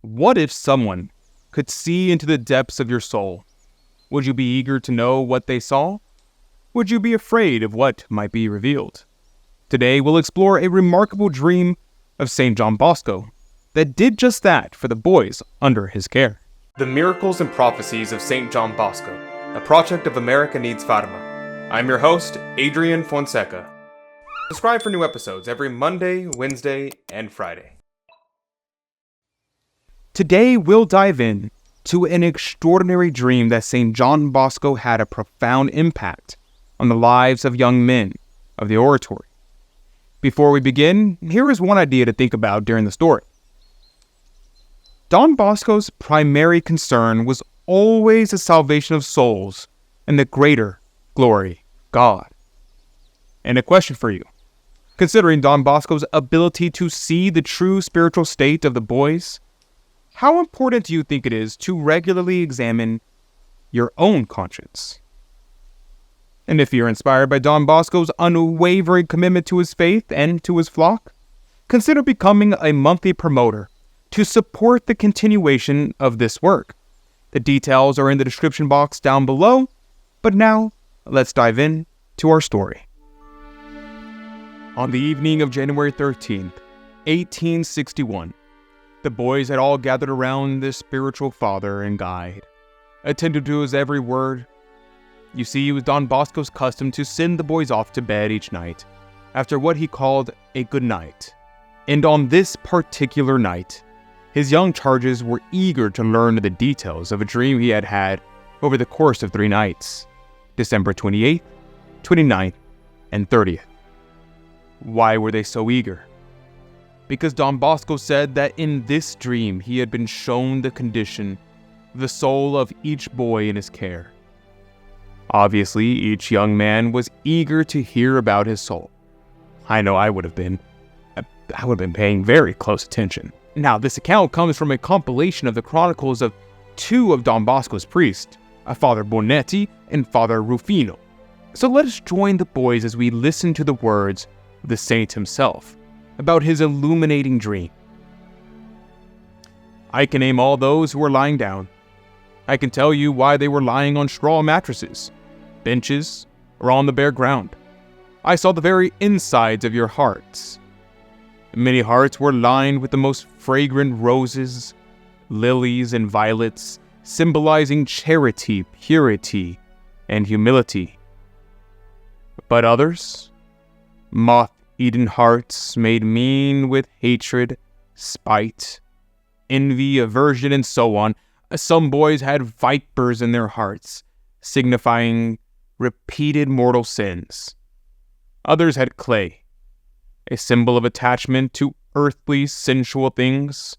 What if someone could see into the depths of your soul? Would you be eager to know what they saw? Would you be afraid of what might be revealed? Today we'll explore a remarkable dream of St. Don Bosco that did just that for the boys under his care. The Miracles and Prophecies of St. Don Bosco, a project of America Needs Fatima. I'm your host, Adrian Fonseca. Subscribe for new episodes every Monday, Wednesday, and Friday. Today we'll dive in to an extraordinary dream that St. Don Bosco had a profound impact on the lives of young men of the Oratory. Before we begin, here is one idea to think about during the story. Don Bosco's primary concern was always the salvation of souls and the greater glory of God. And a question for you. Considering Don Bosco's ability to see the true spiritual state of the boys, how important do you think it is to regularly examine your own conscience? And if you're inspired by Don Bosco's unwavering commitment to his faith and to his flock, consider becoming a monthly promoter to support the continuation of this work. The details are in the description box down below, but now let's dive in to our story. On the evening of January 13th, 1861, the boys had all gathered around their spiritual father and guide, attended to his every word. You see, it was Don Bosco's custom to send the boys off to bed each night after what he called a good night. And on this particular night, his young charges were eager to learn the details of a dream he had had over the course of 3 nights, December 28th, 29th, and 30th. Why were they so eager? Because Don Bosco said that in this dream he had been shown the condition of the soul of each boy in his care. Obviously, each young man was eager to hear about his soul. I know I would have been. I would have been paying very close attention. Now, this account comes from a compilation of the chronicles of 2 of Don Bosco's priests, Father Bonetti and Father Rufino. So let us join the boys as we listen to the words of the saint himself about his illuminating dream. I can name all those who were lying down. I can tell you why they were lying on straw mattresses, benches, or on the bare ground. I saw the very insides of your hearts. Many hearts were lined with the most fragrant roses, lilies, and violets, symbolizing charity, purity, and humility. But others, moth-eaten hearts made mean with hatred, spite, envy, aversion, and so on. Some boys had vipers in their hearts, signifying repeated mortal sins. Others had clay, a symbol of attachment to earthly, sensual things.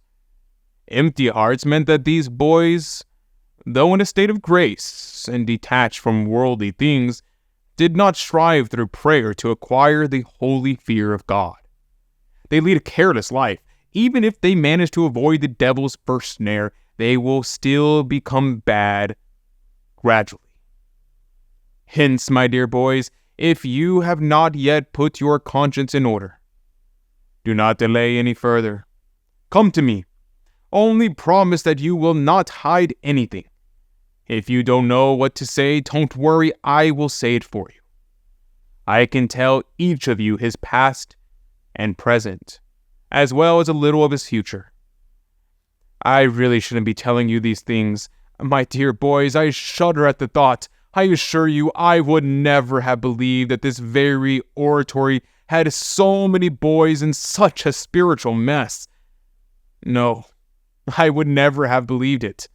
Empty hearts meant that these boys, though in a state of grace and detached from worldly things, did not strive through prayer to acquire the holy fear of God. They lead a careless life. Even if they manage to avoid the devil's first snare, they will still become bad gradually. Hence, my dear boys, if you have not yet put your conscience in order, do not delay any further. Come to me. Only promise that you will not hide anything. If you don't know what to say, don't worry, I will say it for you. I can tell each of you his past and present, as well as a little of his future. I really shouldn't be telling you these things. My dear boys, I shudder at the thought. I assure you, I would never have believed that this very oratory had so many boys in such a spiritual mess. No, I would never have believed it.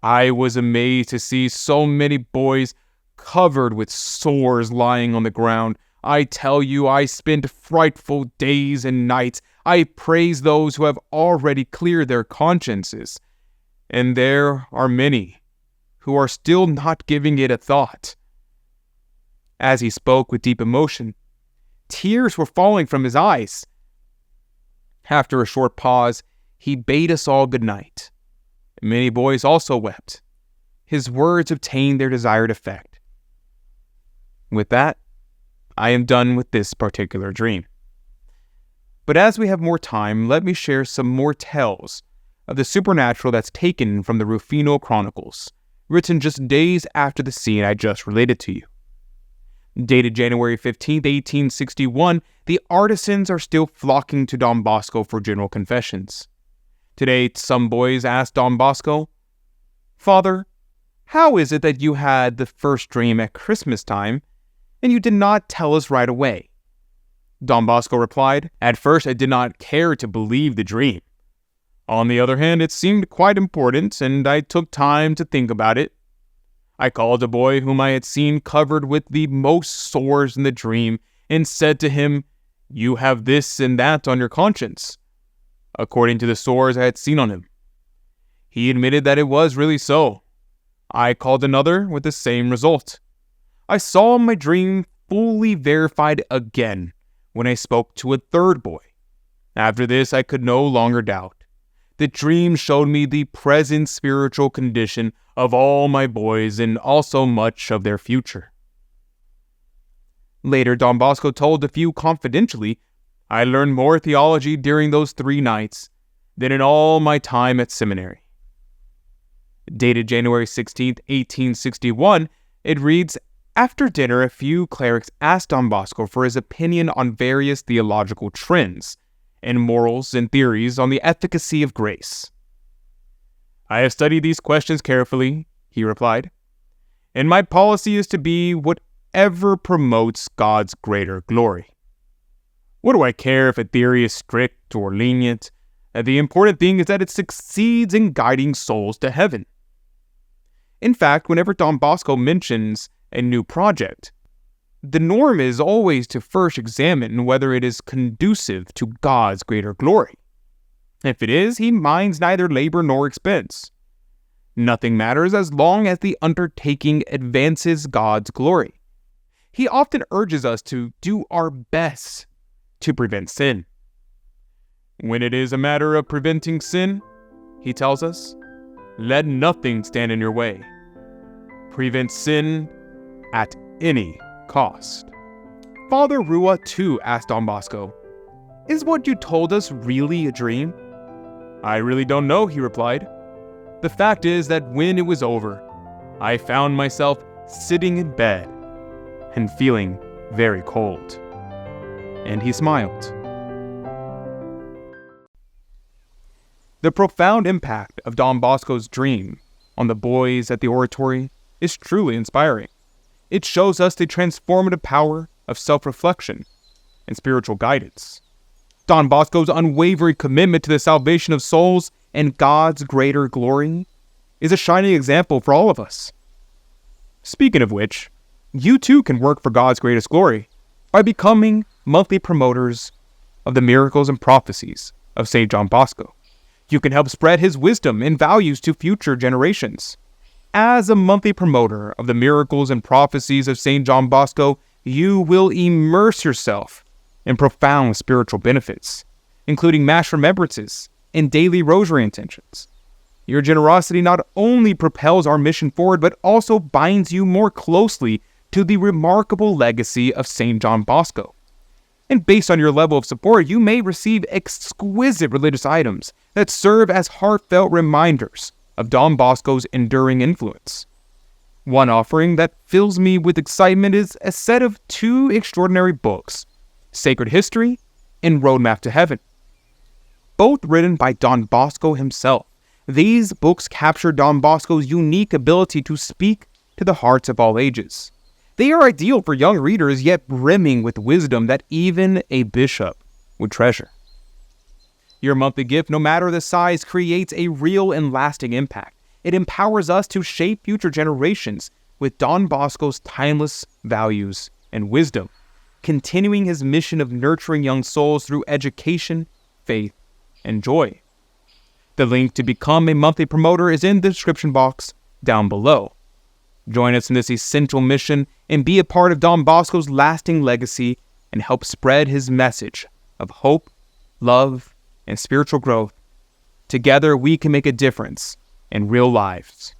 I was amazed to see so many boys covered with sores lying on the ground. I tell you, I spent frightful days and nights. I praise those who have already cleared their consciences. And there are many who are still not giving it a thought. As he spoke with deep emotion, tears were falling from his eyes. After a short pause, he bade us all good night. Many boys also wept. His words obtained their desired effect. With that, I am done with this particular dream. But as we have more time, let me share some more tales of the supernatural that's taken from the Rufino Chronicles, written just days after the scene I just related to you. Dated January 15, 1861, the artisans are still flocking to Don Bosco for general confessions. Today, some boys ask Don Bosco, "Father, how is it that you had the first dream at Christmas time, and you did not tell us right away?" Don Bosco replied, "At first I did not care to believe the dream. On the other hand, it seemed quite important, and I took time to think about it. I called a boy whom I had seen covered with the most sores in the dream, and said to him, 'You have this and that on your conscience,' according to the sores I had seen on him. He admitted that it was really so. I called another with the same result. I saw my dream fully verified again when I spoke to a third boy. After this, I could no longer doubt. The dream showed me the present spiritual condition of all my boys and also much of their future." Later, Don Bosco told a few confidentially, "I learned more theology during those 3 nights than in all my time at seminary." Dated January 16, 1861, it reads, "After dinner, a few clerics asked Don Bosco for his opinion on various theological trends and morals and theories on the efficacy of grace. 'I have studied these questions carefully,' he replied, 'and my policy is to be whatever promotes God's greater glory. What do I care if a theory is strict or lenient? The important thing is that it succeeds in guiding souls to heaven.' In fact, whenever Don Bosco mentions a new project, the norm is always to first examine whether it is conducive to God's greater glory. If it is, he minds neither labor nor expense. Nothing matters as long as the undertaking advances God's glory. He often urges us to do our best to prevent sin. When it is a matter of preventing sin, he tells us, let nothing stand in your way. Prevent sin at any cost." Father Rua too asked Don Bosco, "Is what you told us really a dream?" "I really don't know," he replied. "The fact is that when it was over, I found myself sitting in bed and feeling very cold." And he smiled. The profound impact of Don Bosco's dream on the boys at the Oratory is truly inspiring. It shows us the transformative power of self-reflection and spiritual guidance. Don Bosco's unwavering commitment to the salvation of souls and God's greater glory is a shining example for all of us. Speaking of which, you too can work for God's greatest glory by becoming monthly promoters of the miracles and prophecies of St. John Bosco. You can help spread his wisdom and values to future generations. As a monthly promoter of the miracles and prophecies of St. John Bosco, you will immerse yourself in profound spiritual benefits, including Mass remembrances and daily rosary intentions. Your generosity not only propels our mission forward, but also binds you more closely to the remarkable legacy of St. John Bosco. And based on your level of support, you may receive exquisite religious items that serve as heartfelt reminders of Don Bosco's enduring influence. One offering that fills me with excitement is a set of 2 extraordinary books, Sacred History and Roadmap to Heaven. Both written by Don Bosco himself, these books capture Don Bosco's unique ability to speak to the hearts of all ages. They are ideal for young readers, yet brimming with wisdom that even a bishop would treasure. Your monthly gift, no matter the size, creates a real and lasting impact. It empowers us to shape future generations with Don Bosco's timeless values and wisdom, continuing his mission of nurturing young souls through education, faith, and joy. The link to become a monthly promoter is in the description box down below. Join us in this essential mission and be a part of Don Bosco's lasting legacy and help spread his message of hope, love, and spiritual growth. Together, we can make a difference in real lives.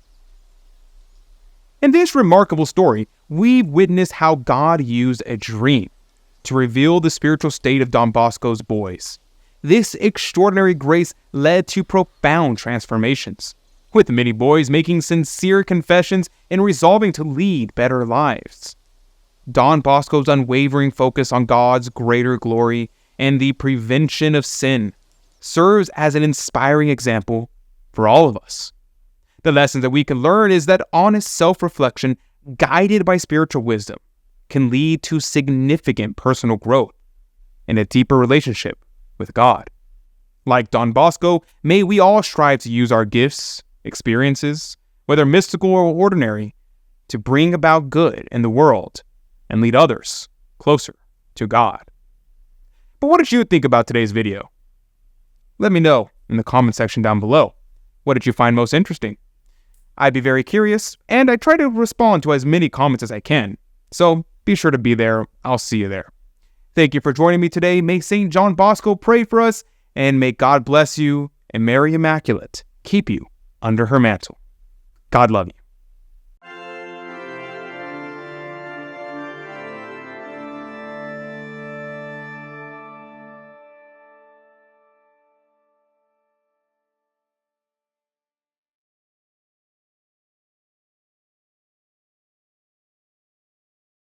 In this remarkable story, we witness how God used a dream to reveal the spiritual state of Don Bosco's boys. This extraordinary grace led to profound transformations, with many boys making sincere confessions and resolving to lead better lives. Don Bosco's unwavering focus on God's greater glory and the prevention of sin serves as an inspiring example for all of us. The lesson that we can learn is that honest self-reflection, guided by spiritual wisdom, can lead to significant personal growth and a deeper relationship with God. Like Don Bosco, may we all strive to use our gifts, experiences, whether mystical or ordinary, to bring about good in the world and lead others closer to God. But what did you think about today's video? Let me know in the comment section down below. What did you find most interesting? I'd be very curious, and I try to respond to as many comments as I can. So be sure to be there. I'll see you there. Thank you for joining me today. May St. John Bosco pray for us, and may God bless you and Mary Immaculate keep you under her mantle. God love you.